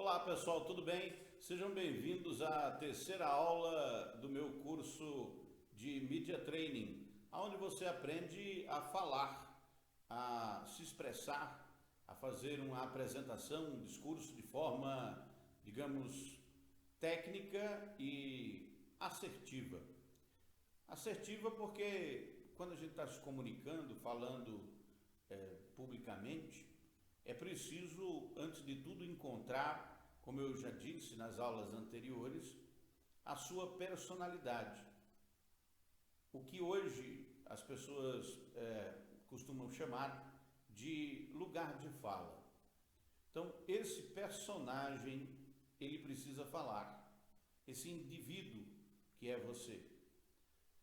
Olá pessoal, tudo bem? Sejam bem-vindos à terceira aula do meu curso de Media Training, onde você aprende a falar, a se expressar, a fazer uma apresentação, um discurso de forma, digamos, técnica e assertiva. Assertiva porque quando a gente está se comunicando, falando publicamente, é preciso, antes de tudo, encontrar, como eu já disse nas aulas anteriores, a sua personalidade. O que hoje as pessoas costumam chamar de lugar de fala. Então, esse personagem, ele precisa falar. Esse indivíduo que é você.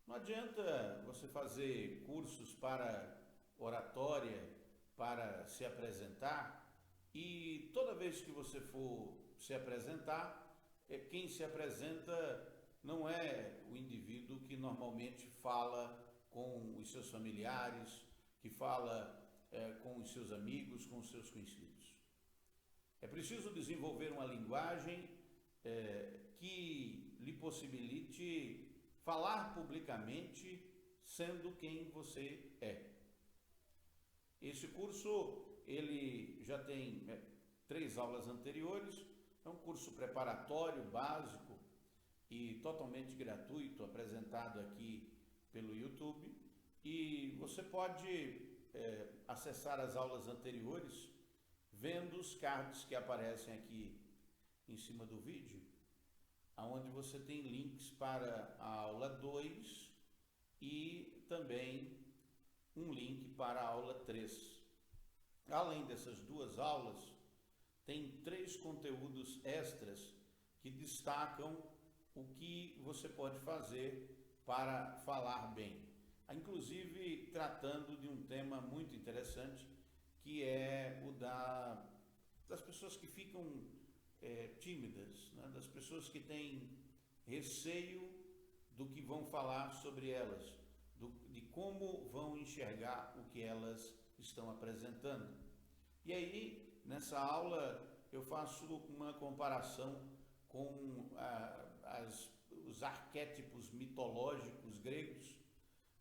Não adianta você fazer cursos para oratória, para se apresentar, e toda vez que você for se apresentar, quem se apresenta não é o indivíduo que normalmente fala com os seus familiares, que fala com os seus amigos, com os seus conhecidos. É preciso desenvolver uma linguagem que lhe possibilite falar publicamente sendo quem você é. Esse curso, ele já tem 3 aulas anteriores, é um curso preparatório, básico e totalmente gratuito, apresentado aqui pelo YouTube, e você pode acessar as aulas anteriores vendo os cards que aparecem aqui em cima do vídeo, onde você tem links para a aula 2 e também um link para a aula 3. Além dessas 2 aulas, tem 3 conteúdos extras que destacam o que você pode fazer para falar bem. Inclusive tratando de um tema muito interessante, que é o das pessoas que ficam tímidas, né? Das pessoas que têm receio do que vão falar sobre elas, de como vão enxergar o que elas estão apresentando. E aí, nessa aula, eu faço uma comparação com os arquétipos mitológicos gregos,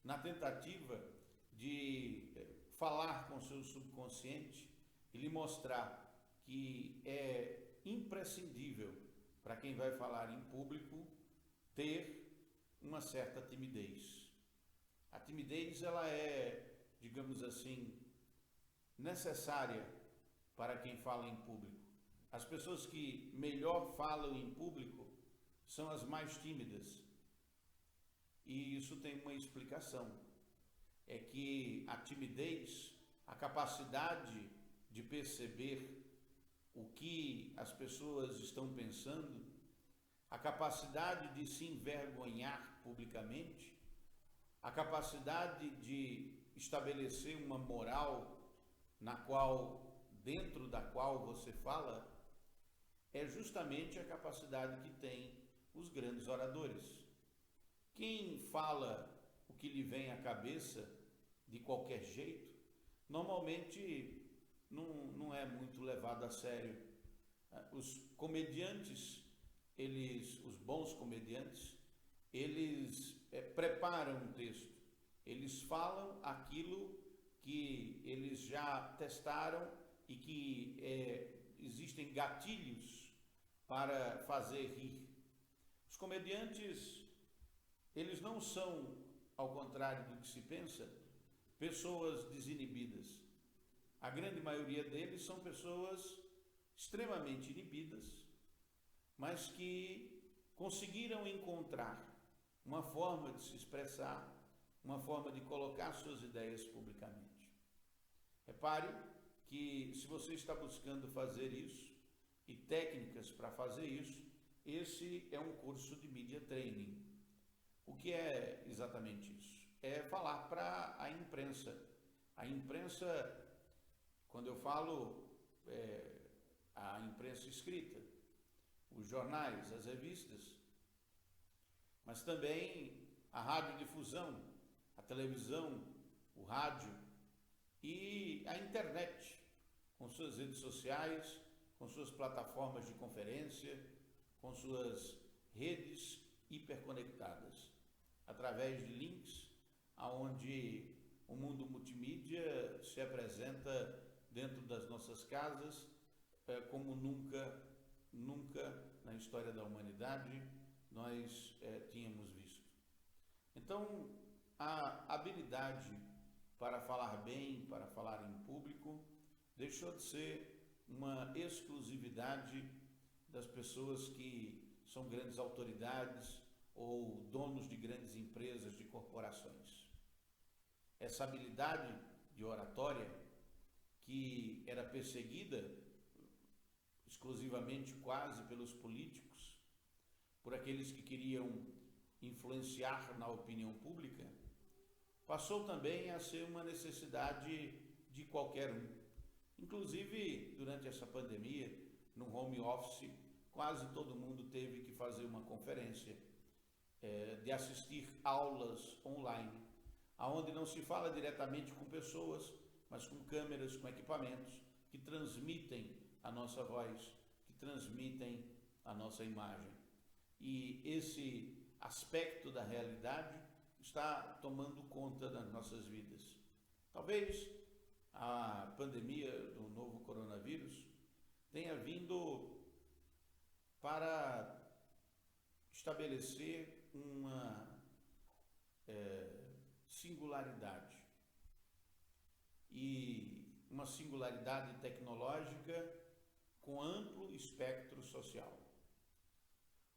na tentativa de falar com o seu subconsciente e lhe mostrar que é imprescindível para quem vai falar em público ter uma certa timidez. A timidez, ela é, digamos assim, necessária para quem fala em público. As pessoas que melhor falam em público são as mais tímidas. E isso tem uma explicação. É que a timidez, a capacidade de perceber o que as pessoas estão pensando, a capacidade de se envergonhar publicamente, a capacidade de estabelecer uma moral dentro da qual você fala, é justamente a capacidade que tem os grandes oradores. Quem fala o que lhe vem à cabeça de qualquer jeito, normalmente não é muito levado a sério. Os comediantes, os bons comediantes, eles preparam um texto, eles falam aquilo que eles já testaram e que existem gatilhos para fazer rir. Os comediantes, eles não são, ao contrário do que se pensa, pessoas desinibidas. A grande maioria deles são pessoas extremamente inibidas, mas que conseguiram encontrar uma forma de se expressar, uma forma de colocar suas ideias publicamente. Repare que se você está buscando fazer isso e técnicas para fazer isso, esse é um curso de Media Training. O que é exatamente isso? É falar para a imprensa. A imprensa, quando eu falo a imprensa escrita, os jornais, as revistas, mas também a radiodifusão, a televisão, o rádio e a internet, com suas redes sociais, com suas plataformas de conferência, com suas redes hiperconectadas, através de links aonde o mundo multimídia se apresenta dentro das nossas casas como nunca na história da humanidade nós tínhamos visto. Então, a habilidade para falar bem, para falar em público, deixou de ser uma exclusividade das pessoas que são grandes autoridades ou donos de grandes empresas, de corporações. Essa habilidade de oratória, que era perseguida exclusivamente quase pelos políticos, por aqueles que queriam influenciar na opinião pública, passou também a ser uma necessidade de qualquer um. Inclusive, durante essa pandemia, no home office, quase todo mundo teve que fazer uma conferência, de assistir aulas online, aonde não se fala diretamente com pessoas, mas com câmeras, com equipamentos que transmitem a nossa voz, que transmitem a nossa imagem. E esse aspecto da realidade está tomando conta das nossas vidas. Talvez a pandemia do novo coronavírus tenha vindo para estabelecer uma singularidade, e uma singularidade tecnológica com amplo espectro social.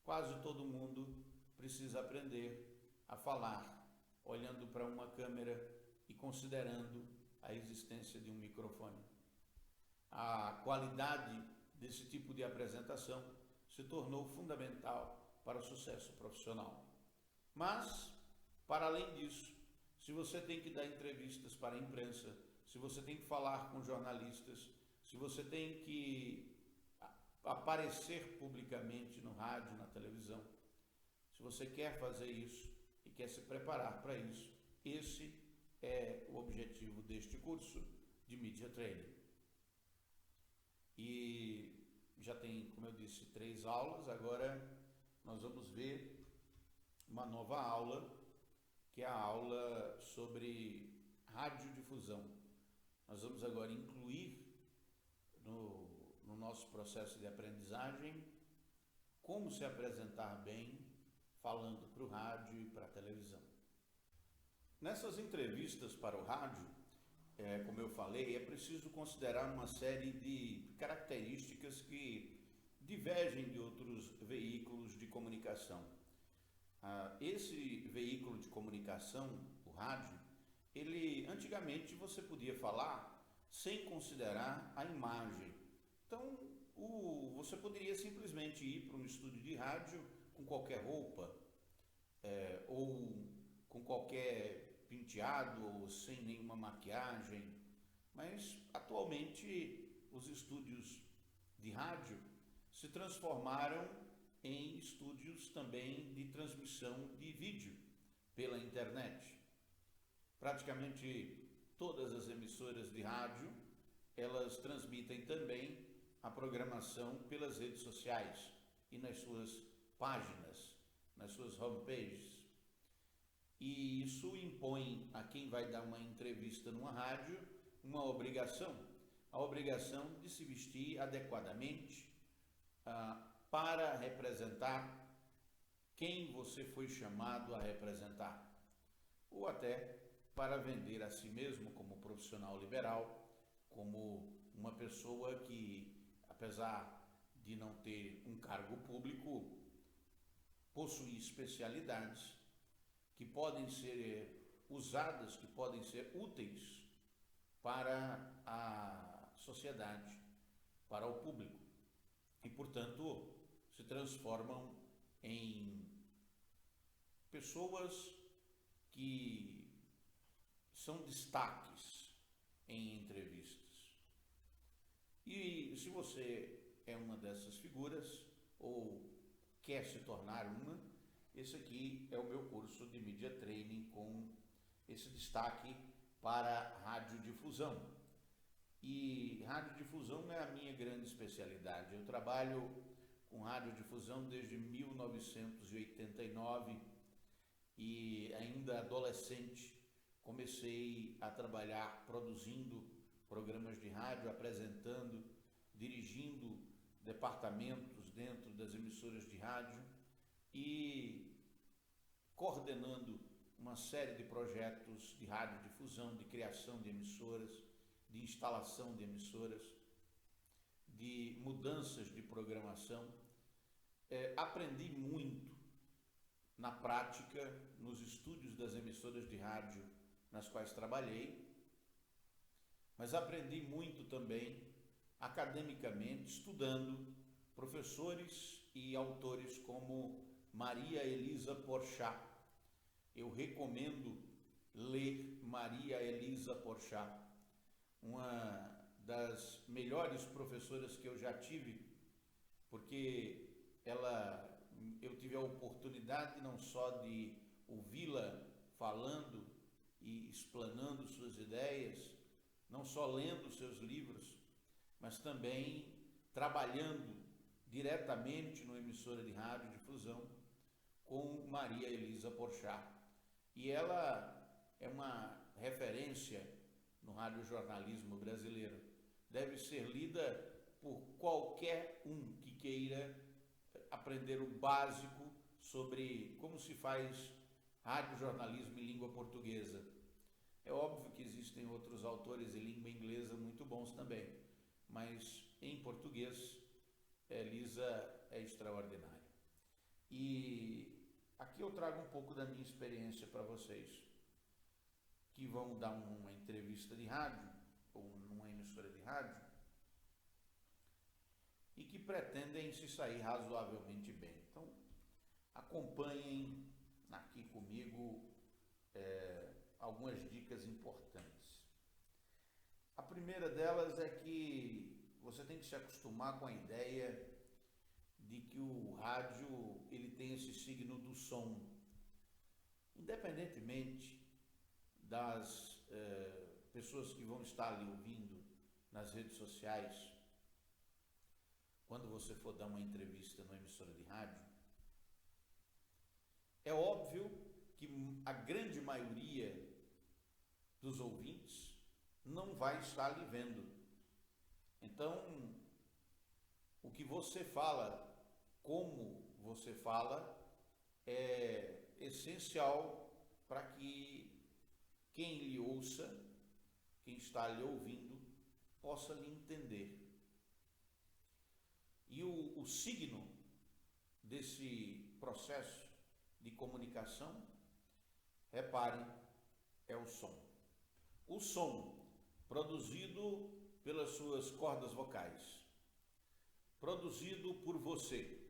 Quase todo mundo precisa aprender a falar olhando para uma câmera e considerando a existência de um microfone. A qualidade desse tipo de apresentação se tornou fundamental para o sucesso profissional. Mas, para além disso, se você tem que dar entrevistas para a imprensa, se você tem que falar com jornalistas, se você tem que aparecer publicamente no rádio, na televisão, se você quer fazer isso e quer se preparar para isso, esse é o objetivo deste curso de Media Training. E já tem, como eu disse, 3 aulas. Agora nós vamos ver uma nova aula, que é a aula sobre radiodifusão. Nós vamos agora incluir no nosso processo de aprendizagem como se apresentar bem falando para o rádio e para a televisão. Nessas entrevistas para o rádio, como eu falei, é preciso considerar uma série de características que divergem de outros veículos de comunicação. Esse veículo de comunicação, o rádio, antigamente você podia falar sem considerar a imagem. Então, você poderia simplesmente ir para um estúdio de rádio com qualquer roupa, ou com qualquer penteado, ou sem nenhuma maquiagem. Mas, atualmente, os estúdios de rádio se transformaram em estúdios também de transmissão de vídeo pela internet. Praticamente todas as emissoras de rádio, elas transmitem também a programação pelas redes sociais e nas suas páginas, nas suas homepages. E isso impõe a quem vai dar uma entrevista numa rádio uma obrigação, a obrigação de se vestir adequadamente para representar quem você foi chamado a representar, ou até para vender a si mesmo como profissional liberal, como uma pessoa que, apesar de não ter um cargo público, possui especialidades que podem ser usadas, que podem ser úteis para a sociedade, para o público, e, portanto, se transformam em pessoas que são destaques em entrevistas. E se você é uma dessas figuras ou quer se tornar uma, esse aqui é o meu curso de Media Training com esse destaque para radiodifusão. E radiodifusão é a minha grande especialidade. Eu trabalho com radiodifusão desde 1989 e ainda adolescente comecei a trabalhar produzindo programas de rádio, apresentando, dirigindo departamentos dentro das emissoras de rádio e coordenando uma série de projetos de radiodifusão, de criação de emissoras, de instalação de emissoras, de mudanças de programação. Aprendi muito na prática, nos estúdios das emissoras de rádio nas quais trabalhei, mas aprendi muito também academicamente, estudando professores e autores como Maria Elisa Porchat. Eu recomendo ler Maria Elisa Porchat, uma das melhores professoras que eu já tive, porque eu tive a oportunidade não só de ouvi-la falando e explanando suas ideias, não só lendo seus livros, mas também trabalhando diretamente numa emissora de radiodifusão com Maria Elisa Porchat. E ela é uma referência no radiojornalismo brasileiro. Deve ser lida por qualquer um que queira aprender o básico sobre como se faz radiojornalismo em língua portuguesa. É óbvio que existem outros autores em língua inglesa muito bons também, mas em português, Elisa é extraordinária. E aqui eu trago um pouco da minha experiência para vocês, que vão dar uma entrevista de rádio, ou numa emissora de rádio, e que pretendem se sair razoavelmente bem. Então, acompanhem aqui comigo algumas dicas importantes. A primeira delas é que você tem que se acostumar com a ideia de que o rádio ele tem esse signo do som. Independentemente das pessoas que vão estar ali ouvindo nas redes sociais, quando você for dar uma entrevista numa emissora de rádio, é óbvio que a grande maioria dos ouvintes não vai estar lhe vendo. Então, o que você fala, como você fala, é essencial para que quem lhe ouça, quem está lhe ouvindo, possa lhe entender. E o signo desse processo de comunicação, reparem, é o som. O som produzido pelas suas cordas vocais, produzido por você,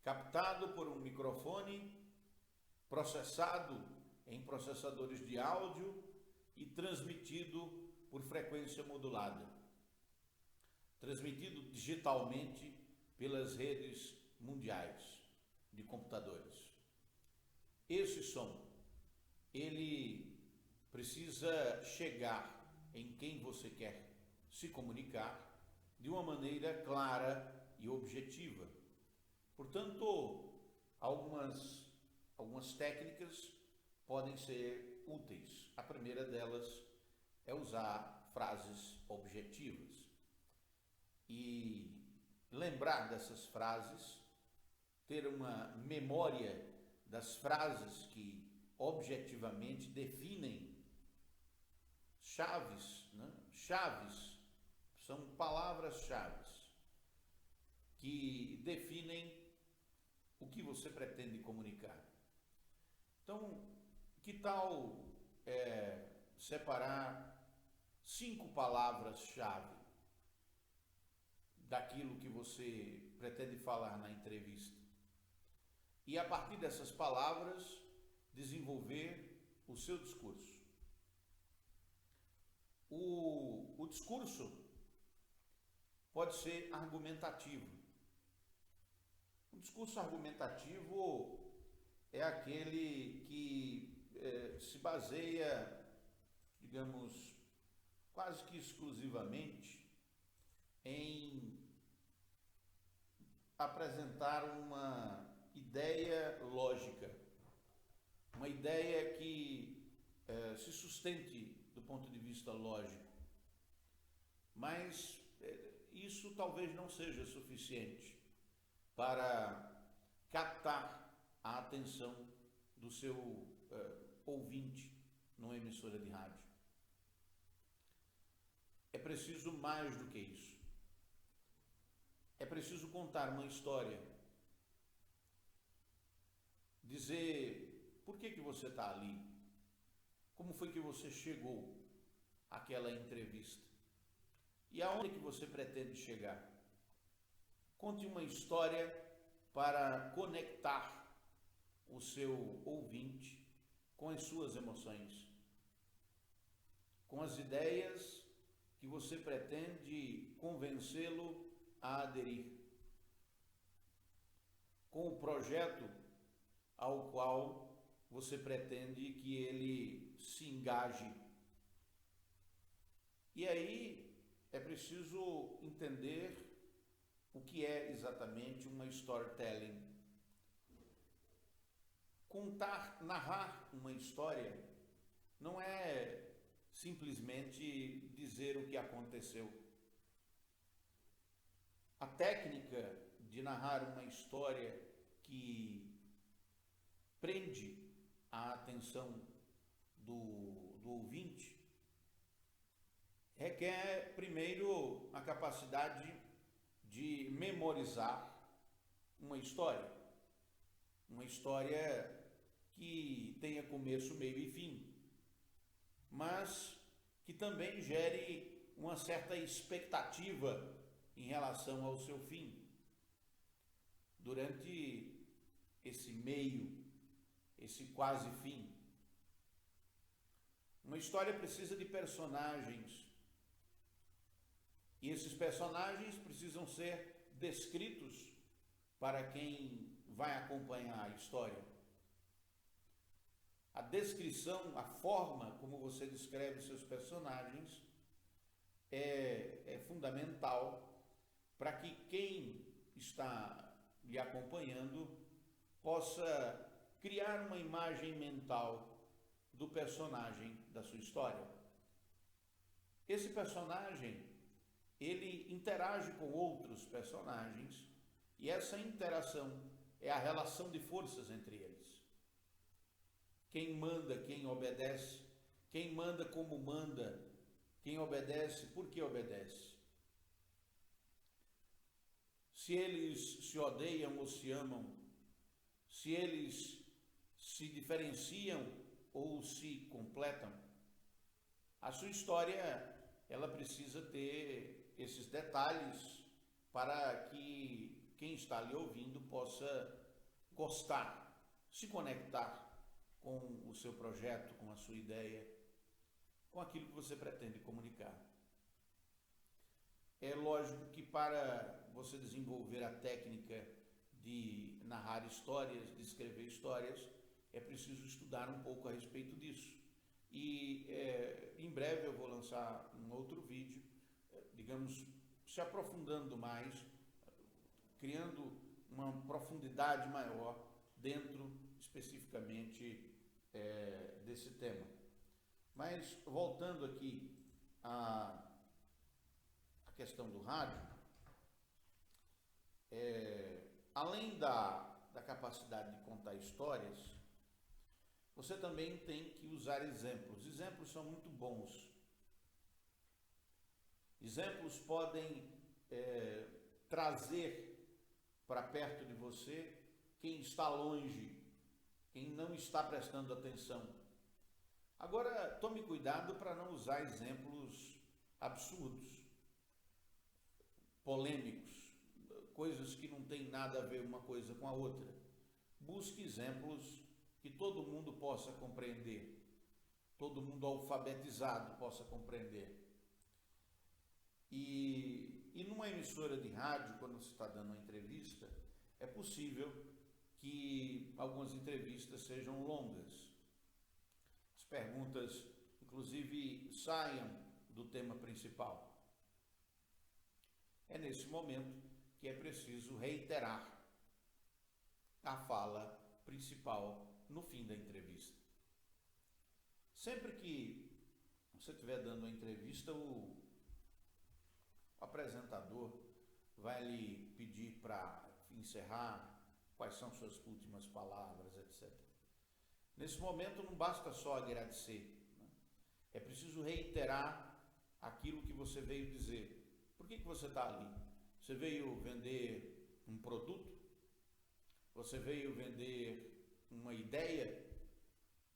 captado por um microfone, processado em processadores de áudio e transmitido por frequência modulada, transmitido digitalmente pelas redes mundiais de computadores. Esse som, ele precisa chegar em quem você quer se comunicar de uma maneira clara e objetiva. Portanto, algumas técnicas podem ser úteis. A primeira delas é usar frases objetivas e lembrar dessas frases, ter uma memória das frases que objetivamente definem chaves, né? Chaves são palavras-chave que definem o que você pretende comunicar. Então, que tal separar 5 palavras-chave daquilo que você pretende falar na entrevista? E a partir dessas palavras, desenvolver o seu discurso. O discurso pode ser argumentativo. O discurso argumentativo é aquele que se baseia, digamos, quase que exclusivamente em apresentar uma ideia lógica, uma ideia que se sustente do ponto de vista lógico. Mas isso talvez não seja suficiente para captar a atenção do seu ouvinte numa emissora de rádio. É preciso mais do que isso. É preciso contar uma história, dizer por que você está ali, como foi que você chegou àquela entrevista e aonde que você pretende chegar. Conte uma história para conectar o seu ouvinte com as suas emoções, com as ideias que você pretende convencê-lo a aderir, com o projeto ao qual você pretende que ele se engaje. E aí é preciso entender o que é exatamente uma storytelling. Contar, narrar uma história não é simplesmente dizer o que aconteceu. A técnica de narrar uma história que prende a atenção do ouvinte requer, primeiro, a capacidade de memorizar uma história que tenha começo, meio e fim, mas que também gere uma certa expectativa em relação ao seu fim. Durante esse meio, esse quase fim, uma história precisa de personagens. E esses personagens precisam ser descritos para quem vai acompanhar a história. A descrição, a forma como você descreve seus personagens é fundamental para que quem está lhe acompanhando possa criar uma imagem mental do personagem da sua história. Esse personagem, ele interage com outros personagens e essa interação é a relação de forças entre eles. Quem manda, quem obedece, quem manda como manda, quem obedece, por que obedece. Se eles se odeiam ou se amam, se eles se diferenciam ou se completam. A sua história, ela precisa ter esses detalhes para que quem está lhe ouvindo possa gostar, se conectar com o seu projeto, com a sua ideia, com aquilo que você pretende comunicar. É lógico que para você desenvolver a técnica de narrar histórias, de escrever histórias, é preciso estudar um pouco a respeito disso. E em breve eu vou lançar um outro vídeo, digamos, se aprofundando mais, criando uma profundidade maior dentro especificamente desse tema. Mas voltando aqui à questão do rádio, além da capacidade de contar histórias, você também tem que usar exemplos. Exemplos são muito bons. Exemplos podem trazer para perto de você quem está longe, quem não está prestando atenção. Agora, tome cuidado para não usar exemplos absurdos, polêmicos, coisas que não têm nada a ver uma coisa com a outra. Busque exemplos que todo mundo possa compreender, todo mundo alfabetizado possa compreender. E numa emissora de rádio, quando você está dando uma entrevista, é possível que algumas entrevistas sejam longas. As perguntas, inclusive, saiam do tema principal. É nesse momento que é preciso reiterar a fala principal no fim da entrevista. Sempre que você estiver dando uma entrevista, o apresentador vai lhe pedir para encerrar, quais são suas últimas palavras, etc. Nesse momento não basta só agradecer, né? É preciso reiterar aquilo que você veio dizer. Por que você está ali? Você veio vender um produto? Você veio vender uma ideia?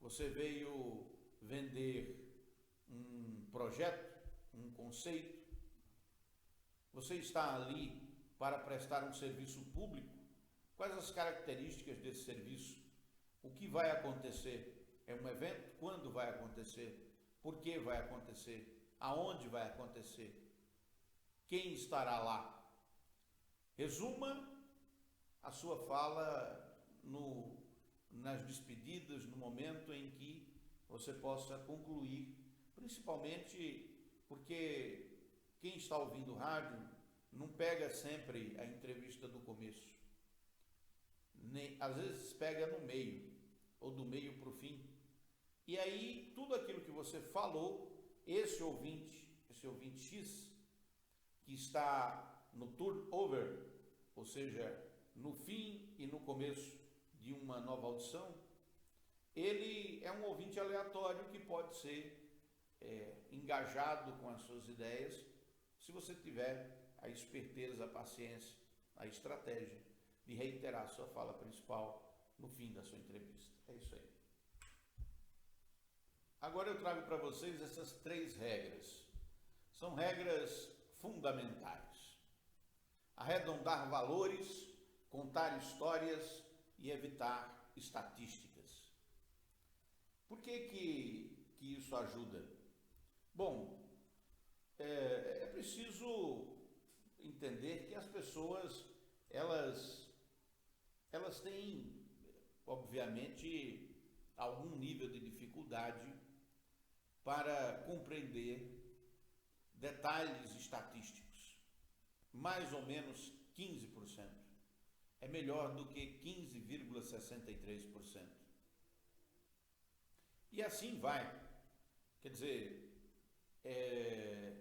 Você veio vender um projeto, um conceito? Você está ali para prestar um serviço público? Quais as características desse serviço? O que vai acontecer? É um evento? Quando vai acontecer? Por que vai acontecer? Aonde vai acontecer? Quem estará lá? Resuma a sua fala nas despedidas, no momento em que você possa concluir, principalmente porque quem está ouvindo rádio não pega sempre a entrevista do começo. Às vezes pega no meio, ou do meio para o fim. E aí, tudo aquilo que você falou, esse ouvinte X, que está no turnover, ou seja, no fim e no começo de uma nova audição, ele é um ouvinte aleatório que pode ser engajado com as suas ideias, se você tiver a esperteza, a paciência, a estratégia de reiterar a sua fala principal no fim da sua entrevista. É isso aí. Agora eu trago para vocês essas 3 regras. São regras fundamentais. Arredondar valores, contar histórias e evitar estatísticas. Por que isso ajuda? Bom, é preciso entender que as pessoas, elas têm, obviamente, algum nível de dificuldade para compreender detalhes estatísticos. Mais ou menos 15%. É melhor do que 15,63%. E assim vai. Quer dizer,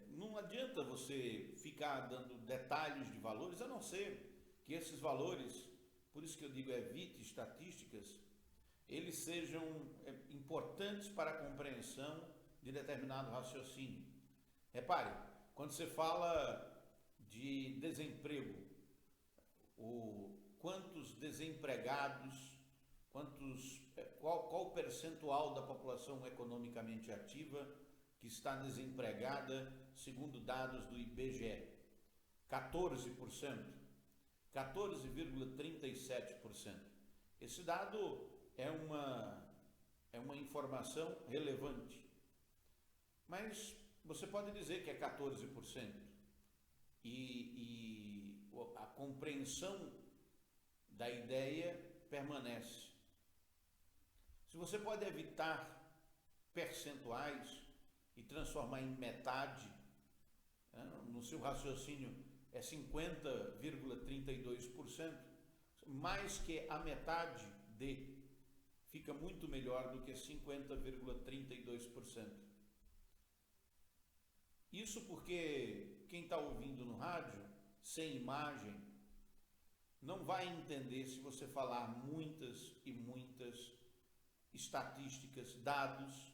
não adianta você ficar dando detalhes de valores, a não ser que esses valores, por isso que eu digo evite estatísticas, eles sejam importantes para a compreensão de determinado raciocínio. Repare, quando você fala de desemprego, quantos desempregados, qual o percentual da população economicamente ativa que está desempregada, segundo dados do IBGE? 14%, 14,37%. Esse dado é uma informação relevante, mas você pode dizer que é 14%, e a compreensão da ideia permanece. Se você pode evitar percentuais e transformar em metade, no seu raciocínio é 50,32%, mais que a metade fica muito melhor do que 50,32%. Isso porque quem está ouvindo no rádio, sem imagem, não vai entender se você falar muitas e muitas estatísticas, dados,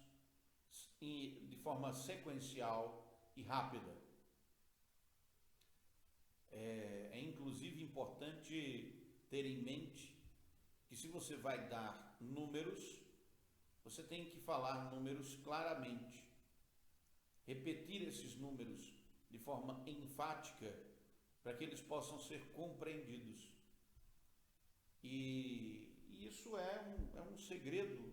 de forma sequencial e rápida. É inclusive importante ter em mente que se você vai dar números, você tem que falar números claramente, repetir esses números de forma enfática para que eles possam ser compreendidos. E isso é um segredo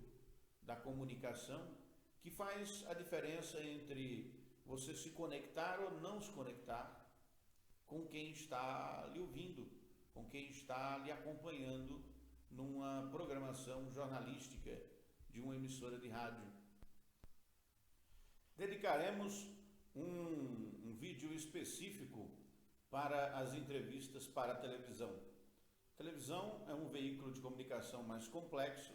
da comunicação que faz a diferença entre você se conectar ou não se conectar com quem está lhe ouvindo, com quem está lhe acompanhando numa programação jornalística de uma emissora de rádio. Dedicaremos um vídeo específico para as entrevistas para a televisão. A televisão é um veículo de comunicação mais complexo,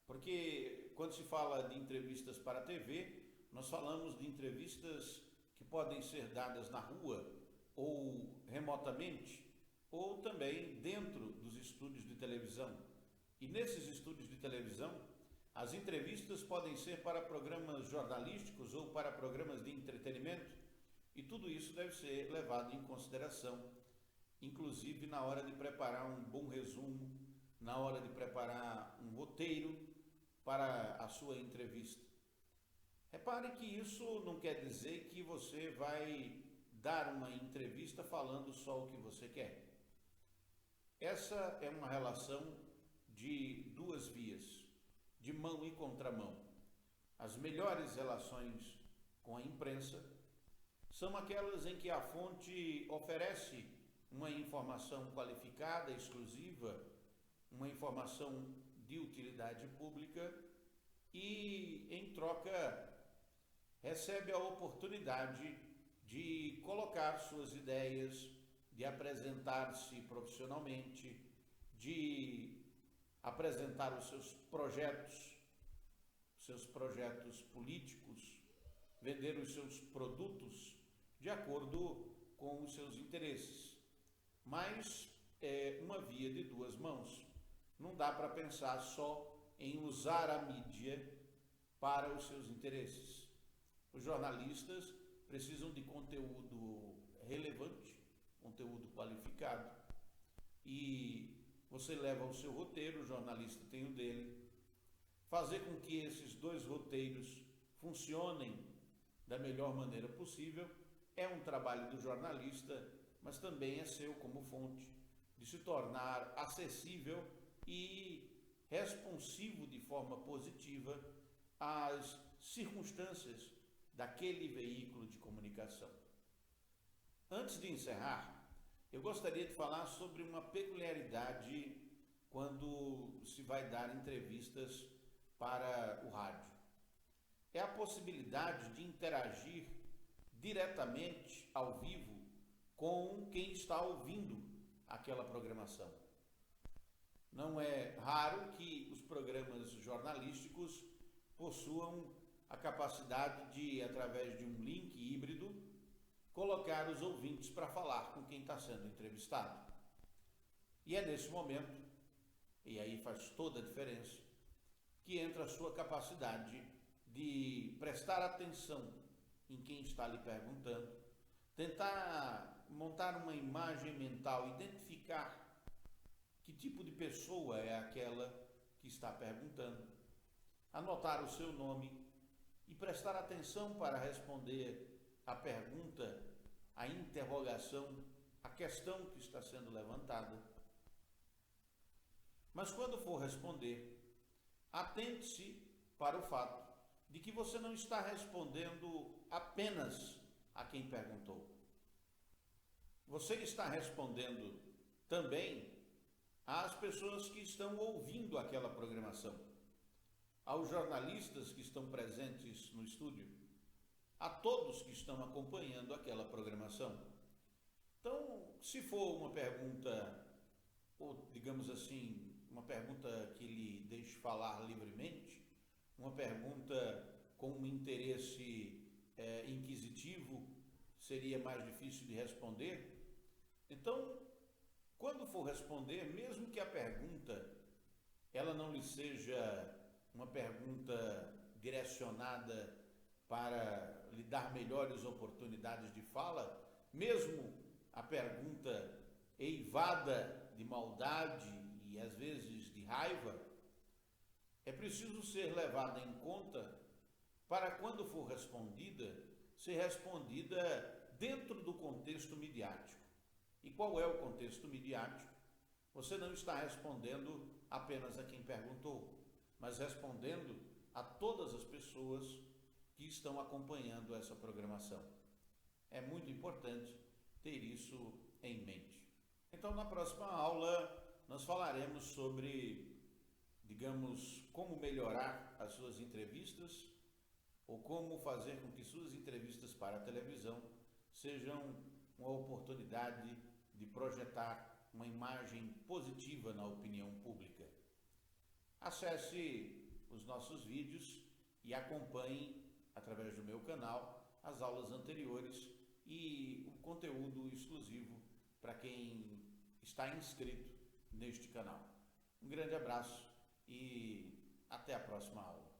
porque quando se fala de entrevistas para a TV, nós falamos de entrevistas que podem ser dadas na rua ou remotamente, ou também dentro dos estúdios de televisão. E nesses estúdios de televisão, as entrevistas podem ser para programas jornalísticos ou para programas de entretenimento, e tudo isso deve ser levado em consideração, inclusive na hora de preparar um bom resumo, na hora de preparar um roteiro para a sua entrevista. Repare que isso não quer dizer que você vai dar uma entrevista falando só o que você quer. Essa é uma relação de duas vias, de mão e contramão. As melhores relações com a imprensa são aquelas em que a fonte oferece uma informação qualificada, exclusiva, uma informação de utilidade pública e, em troca, recebe a oportunidade de colocar suas ideias, de apresentar-se profissionalmente, de apresentar os seus projetos políticos, vender os seus produtos de acordo com os seus interesses. Mas é uma via de duas mãos. Não dá para pensar só em usar a mídia para os seus interesses. Os jornalistas precisam de conteúdo relevante, conteúdo qualificado, e você leva o seu roteiro, o jornalista tem o dele. Fazer com que esses dois roteiros funcionem da melhor maneira possível é um trabalho do jornalista, mas também é seu como fonte, de se tornar acessível e responsivo de forma positiva às circunstâncias daquele veículo de comunicação. Antes de encerrar, eu gostaria de falar sobre uma peculiaridade quando se vai dar entrevistas para o rádio. É a possibilidade de interagir diretamente, ao vivo, com quem está ouvindo aquela programação. Não é raro que os programas jornalísticos possuam a capacidade de, através de um link híbrido, colocar os ouvintes para falar com quem está sendo entrevistado. E é nesse momento, e aí faz toda a diferença, que entra a sua capacidade de prestar atenção em quem está lhe perguntando, tentar montar uma imagem mental, identificar que tipo de pessoa é aquela que está perguntando, anotar o seu nome e prestar atenção para responder a pergunta, a interrogação, a questão que está sendo levantada. Mas quando for responder, atente-se para o fato de que você não está respondendo apenas a quem perguntou. Você está respondendo também às pessoas que estão ouvindo aquela programação, aos jornalistas que estão presentes no estúdio, a todos que estão acompanhando aquela programação. Então, se for uma pergunta, ou digamos assim, uma pergunta que lhe deixe falar livremente, uma pergunta com um interesse inquisitivo, seria mais difícil de responder. Então, quando for responder, mesmo que a pergunta ela não lhe seja uma pergunta direcionada para lhe dar melhores oportunidades de fala, mesmo a pergunta eivada de maldade e às vezes de raiva, é preciso ser levada em conta para, quando for respondida, ser respondida dentro do contexto midiático. E qual é o contexto midiático? Você não está respondendo apenas a quem perguntou, mas respondendo a todas as pessoas que estão acompanhando essa programação. É muito importante ter isso em mente. Então, na próxima aula, nós falaremos sobre, digamos, como melhorar as suas entrevistas, ou como fazer com que suas entrevistas para a televisão sejam uma oportunidade de projetar uma imagem positiva na opinião pública. Acesse os nossos vídeos e acompanhe, através do meu canal, as aulas anteriores e o conteúdo exclusivo para quem está inscrito neste canal. Um grande abraço e até a próxima aula.